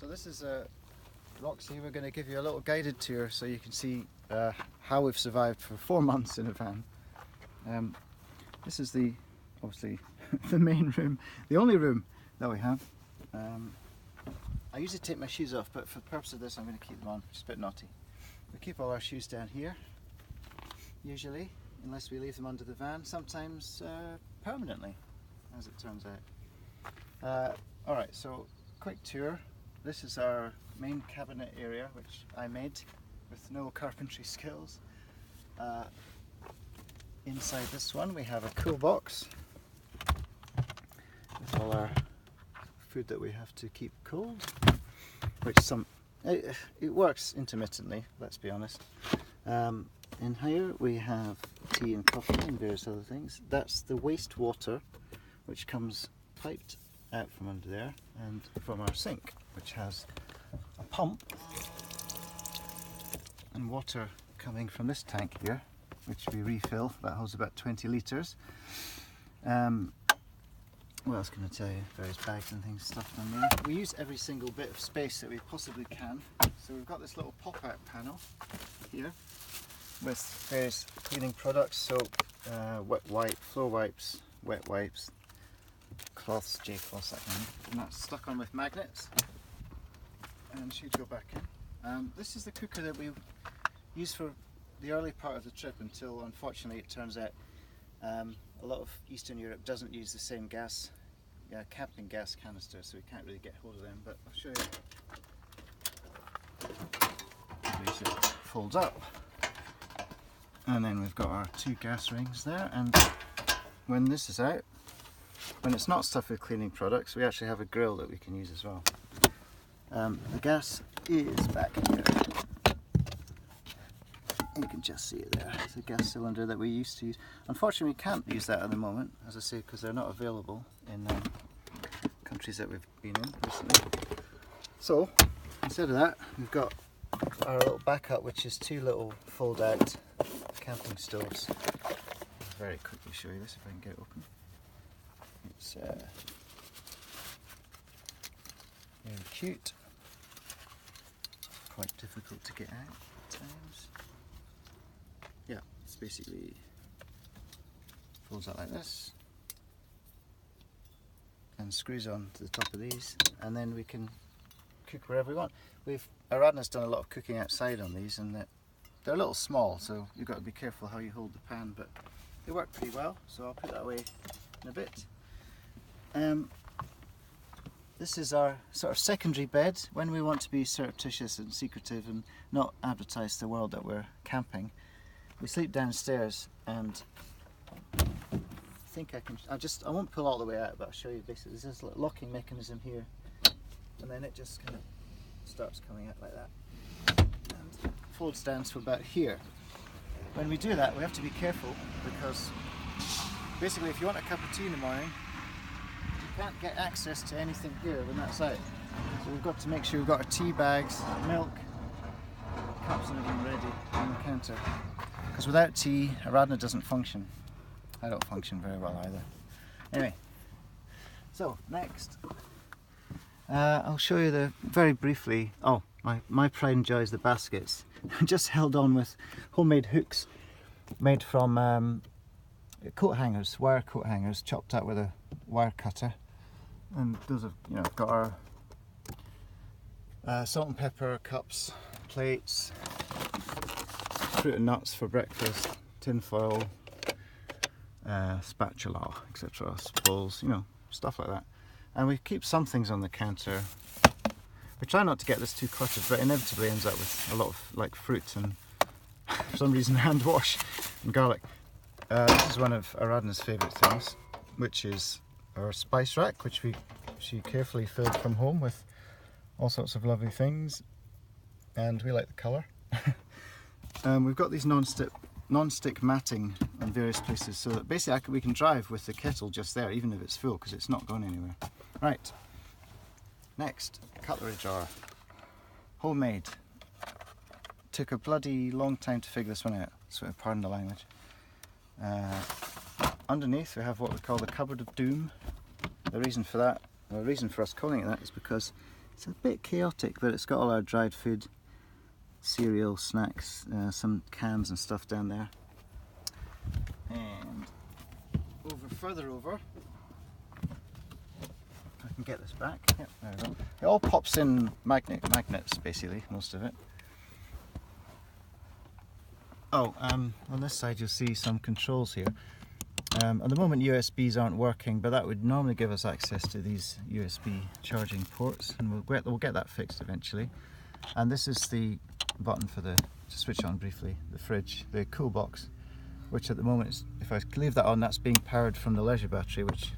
So this is Roxy. We're going to give you a little guided tour so you can see how we've survived for 4 months in a van. This is obviously the main room, the only room that we have. I usually take my shoes off, but for the purpose of this I'm going to keep them on, which is a bit naughty. We keep all our shoes down here, usually, unless we leave them under the van, sometimes permanently, as it turns out. Alright, so quick tour. This is our main cabinet area, which I made with no carpentry skills. Inside this one we have a cool box with all our food that we have to keep cold, which it works intermittently, let's be honest. In here we have tea and coffee and various other things. That's the wastewater which comes piped out from under there and from our sink, which has a pump and water coming from this tank here, which we refill. That holds about 20 litres. What else can I tell you? Various bags and things stuffed on there. We use every single bit of space that we possibly can. So we've got this little pop-out panel here with various cleaning products, soap, wet wipe, floor wipes, wet wipes, cloths, J-cloths, that kind of thing. And that's stuck on with magnets and should go back in. This is the cooker that we used for the early part of the trip until, unfortunately, it turns out a lot of Eastern Europe doesn't use the same camping gas canisters, so we can't really get hold of them, but I'll show you. It folds up, and then we've got our 2 gas rings there, and when this is out, when it's not stuffed with cleaning products, we actually have a grill that we can use as well. The gas is back here. You can just see it there. It's a gas cylinder that we used to use. Unfortunately, we can't use that at the moment, as I say, because they're not available in countries that we've been in recently. So, instead of that, we've got our little backup, which is 2 little fold-out camping stoves. I'll very quickly show you this if I can get it open. It's very cute. Quite difficult to get out at times. Yeah, it's basically folds out like this and screws on to the top of these, and then we can cook wherever we want. Aradhna's done a lot of cooking outside on these, and they're a little small, so you've got to be careful how you hold the pan, but they work pretty well, so I'll put that away in a bit. This is our sort of secondary bed when we want to be surreptitious and secretive and not advertise to the world that we're camping. We sleep downstairs, and I think I won't pull all the way out, but I'll show you. Basically there's this locking mechanism here, and then it just kind of starts coming out like that and folds down to about here. When we do that, we have to be careful, because basically if you want a cup of tea in the morning, you can't get access to anything here when that's out. So we've got to make sure we've got our tea bags, milk, cups and everything ready on the counter. Because without tea, Aradhna doesn't function. I don't function very well either. Anyway, so next, I'll show you very briefly. Oh, my pride and joy is the baskets. Just held on with homemade hooks made from coat hangers, wire coat hangers, chopped out with a wire cutter. And those have, got our salt and pepper cups, plates, fruit and nuts for breakfast, tin foil, spatula, etc., bowls, stuff like that. And we keep some things on the counter. We try not to get this too cluttered, but inevitably ends up with a lot of fruit and, for some reason, hand wash and garlic. This is one of Aradhna's favourite things, which is our spice rack, which she carefully filled from home with all sorts of lovely things, and we like the colour. We've got these non-stick matting in various places, so that basically we can drive with the kettle just there, even if it's full, because it's not going anywhere. Right, next, cutlery drawer. Homemade. Took a bloody long time to figure this one out, so pardon the language. Underneath we have what we call the cupboard of doom. The reason for that, the reason for us calling it that, is because It's a bit chaotic, but it's got all our dried food, cereal, snacks, some cans and stuff down there. And further over, I can get this back. Yep, there we go. It all pops in magnets, basically, most of it. Oh, on this side you'll see some controls here. At the moment USBs aren't working, but that would normally give us access to these USB charging ports, and we'll get that fixed eventually. And this is the button for to switch on briefly, the fridge, the cool box, which at the moment is, if I leave that on, that's being powered from the leisure battery, which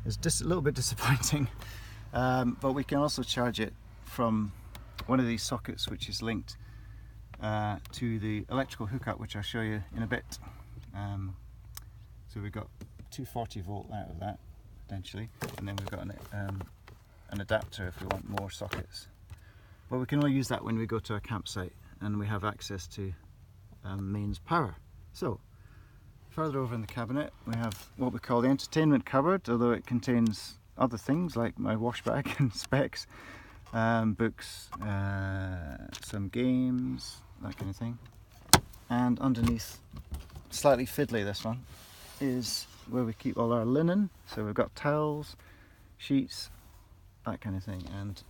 is just a little bit disappointing. But we can also charge it from one of these sockets, which is linked to the electrical hookup, which I'll show you in a bit. So we've got 240 volt out of that potentially, and then we've got an adapter if we want more sockets. But we can only use that when we go to a campsite and we have access to mains power. So further over in the cabinet we have what we call the entertainment cupboard, although it contains other things like my wash bag and specs, books, some games, that kind of thing. And underneath, slightly fiddly this one, is where we keep all our linen. So we've got towels, sheets, that kind of thing. And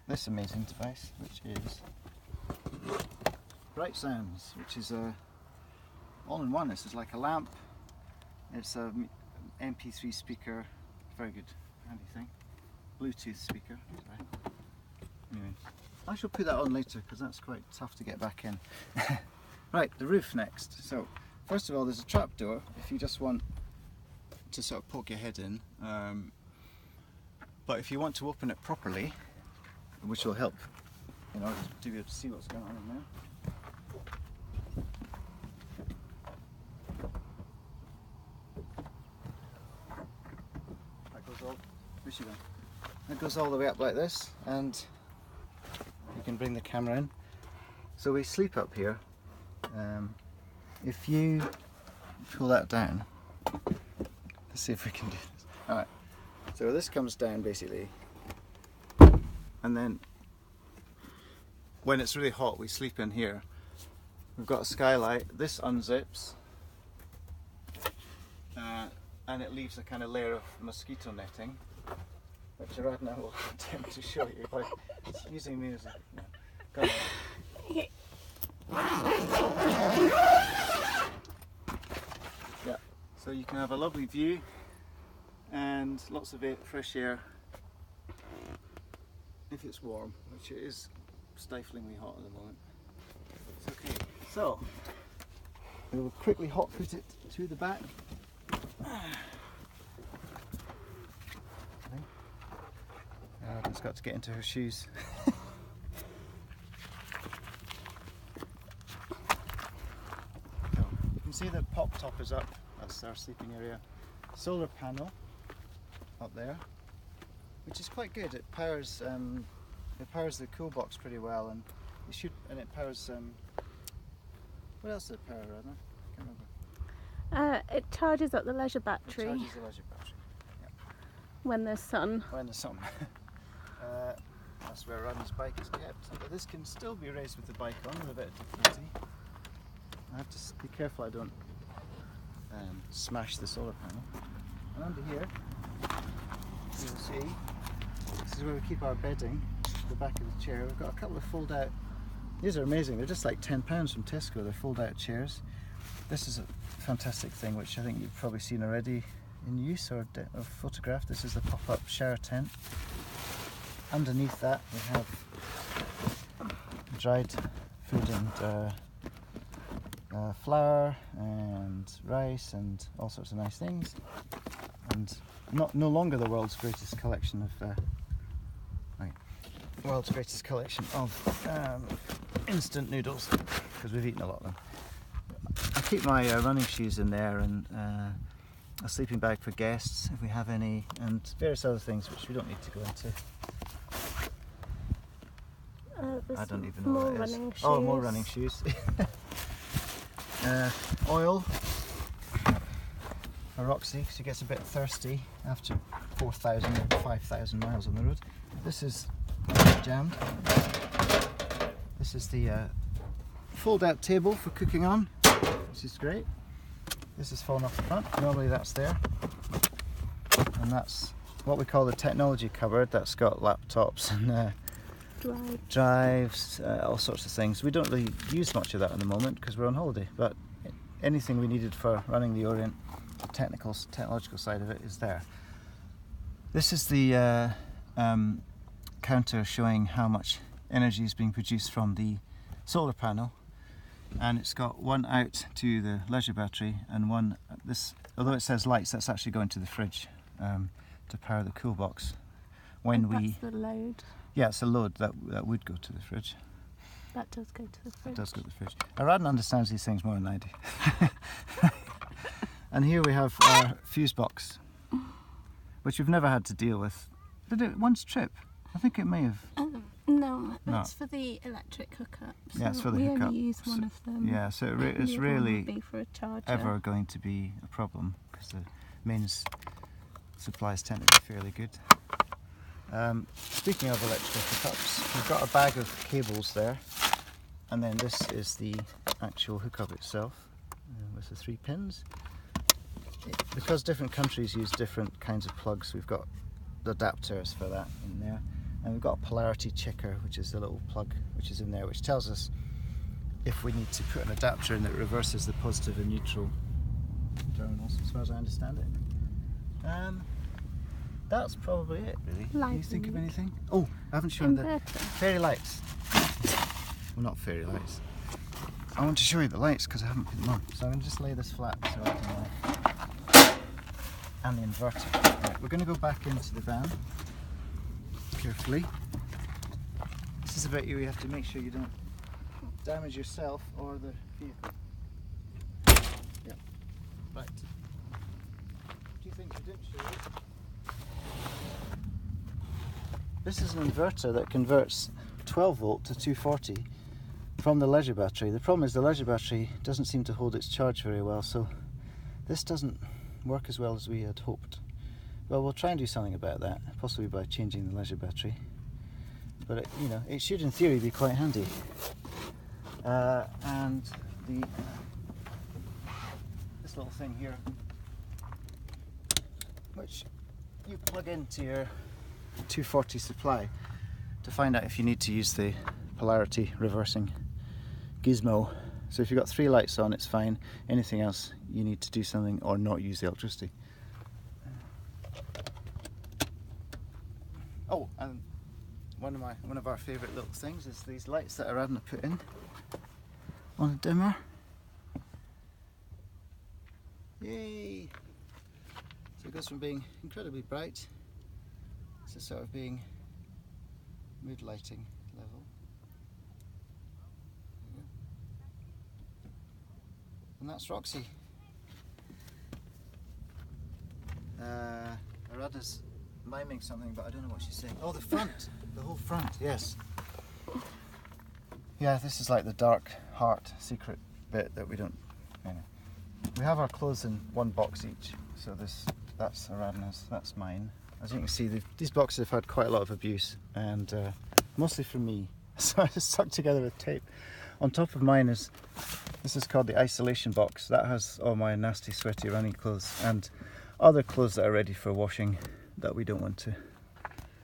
this amazing device, which is Bright Sounds, which is a all-in-one. This is like a lamp. It's a MP3 speaker, very good, handy thing. Bluetooth speaker. Sorry. Anyway, I shall put that on later because that's quite tough to get back in. Right, the roof next. So first of all, there's a trap door if you just want to sort of poke your head in. But if you want to open it properly, which will help in order to be able to see what's going on in there. That goes all the way up like this, and you can bring the camera in. So we sleep up here. If you pull that down, let's see if we can do this. Alright, so this comes down basically, and then when it's really hot we sleep in here. We've got a skylight, this unzips, and it leaves a kind of layer of mosquito netting, which Aradhna will attempt to show you by using music. No. Go on. Yeah, so you can have a lovely view and lots of fresh air if it's warm, which it is stiflingly hot at the moment. It's okay. So we will quickly hot put it to the back. It's got to get into her shoes. You can see the pop top is up. That's our sleeping area. Solar panel up there, which is quite good. It powers the cool box pretty well, and it powers. What else does it power, Aradhna? I can't remember. It charges up the leisure battery. It charges the leisure battery. Yep. When there's sun. When there's sun. That's where Aradhna's bike is kept. But this can still be raised with the bike on with a bit of difficulty. I have to be careful I don't smash the solar panel. And under here, you'll see, this is where we keep our bedding, the back of the chair. We've got a couple of fold-out, these are amazing, they're just like £10 from Tesco, they're fold-out chairs. This is a fantastic thing, which I think you've probably seen already in use or photographed. This is the pop-up shower tent. Underneath that we have dried food and flour and rice and all sorts of nice things, and no longer the world's greatest collection of instant noodles, because we've eaten a lot of them. I keep my running shoes in there, and a sleeping bag for guests if we have any, and various other things which we don't need to go into. I don't even know what it is. Oh, more running shoes. Oil for Roxy, she gets a bit thirsty after 4,000 or 5,000 miles on the road. This is jammed. This is the fold-out table for cooking on, which is great. This is fallen off the front. Normally that's there, and that's what we call the technology cupboard. That's got laptops and drives, all sorts of things. We don't really use much of that at the moment because we're on holiday, but anything we needed for running the Orient, the technological side of it, is there. This is the counter showing how much energy is being produced from the solar panel, and it's got one out to the leisure battery and one, although it says lights, that's actually going to the fridge to power the cool box. That's the load. Yeah, it's a load that would go to the fridge. That does go to the fridge. It does go to the fridge. Aradhna understands these things more than I do. And here we have our fuse box, which we've never had to deal with. Did it once trip? I think it may have. No, that's for the electric hookup. So yeah, it's for the we hookup. only use one of them. Yeah, so it's The other one really would be for a charger. ever going to be a problem because the mains supplies tend to be fairly good. Speaking of electrical hookups, we've got a bag of cables there, and then this is the actual hookup itself with the 3 pins. Because different countries use different kinds of plugs, we've got the adapters for that in there, and we've got a polarity checker, which is the little plug which is in there, which tells us if we need to put an adapter in that reverses the positive and neutral terminals, as far as I understand it. That's probably it, really. Can you think of anything? Oh, I haven't shown Inverter. the fairy lights. Well, not fairy lights. I want to show you the lights because I haven't put them on. So I'm going to just lay this flat so I can and the inverter. Right, we're going to go back into the van carefully. This is a bit where you have to make sure you don't damage yourself or the vehicle. Yep. Right. Do you think you didn't show it? This is an inverter that converts 12 volt to 240 from the leisure battery. The problem is the leisure battery doesn't seem to hold its charge very well, so this doesn't work as well as we had hoped. Well, we'll try and do something about that, possibly by changing the leisure battery. But it should in theory be quite handy. And this little thing here, which you plug into your 240 supply to find out if you need to use the polarity reversing gizmo. So if you've got 3 lights on, it's fine. Anything else, you need to do something or not use the electricity. Oh, and one of our favourite little things is these lights that Aradhna put in on a dimmer. Yay! So it goes from being incredibly bright to sort of being mood lighting level. There you go. And that's Roxy. Aradhna's miming something, but I don't know what she's saying. Oh, the front! The whole front, yes. Yeah, this is like the dark heart secret bit that we don't. We have our clothes in one box each, so that's Aradhna's, that's mine. As you can see, these boxes have had quite a lot of abuse, and mostly from me, so I just stuck together with tape. On top of mine this is called the isolation box. That has all my nasty, sweaty running clothes and other clothes that are ready for washing that we don't want to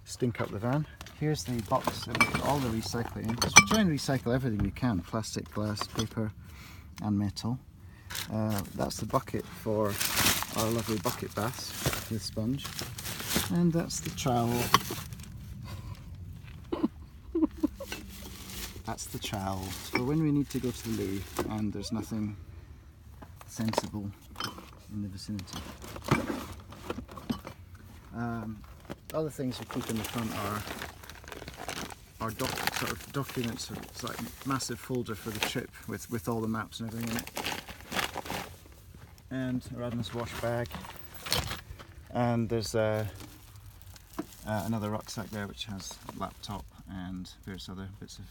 stink up the van. Here's the box that we put all the recycling in, because we try and recycle everything we can: plastic, glass, paper and metal. That's the bucket for our lovely bucket baths with sponge, and that's the trowel. That's the trowel for when we need to go to the loo and there's nothing sensible in the vicinity. Other things we keep in the front are sort of documents. It's like a massive folder for the trip with all the maps and everything in it. And Aradhna's wash bag. And there's another rucksack there which has a laptop and various other bits of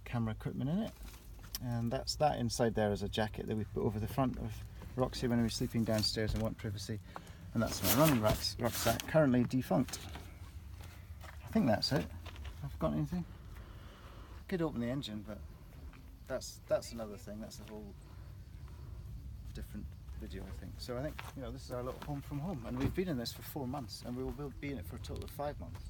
camera equipment in it. And that inside there is a jacket that we put over the front of Roxy when we were sleeping downstairs and want privacy. And that's my running rucksack, currently defunct. I think that's it. I've got anything. Could open the engine, but that's another thing. That's a whole different video, I think. So I think, you know, this is our little home from home, and we've been in this for 4 months, and we will be in it for a total of 5 months.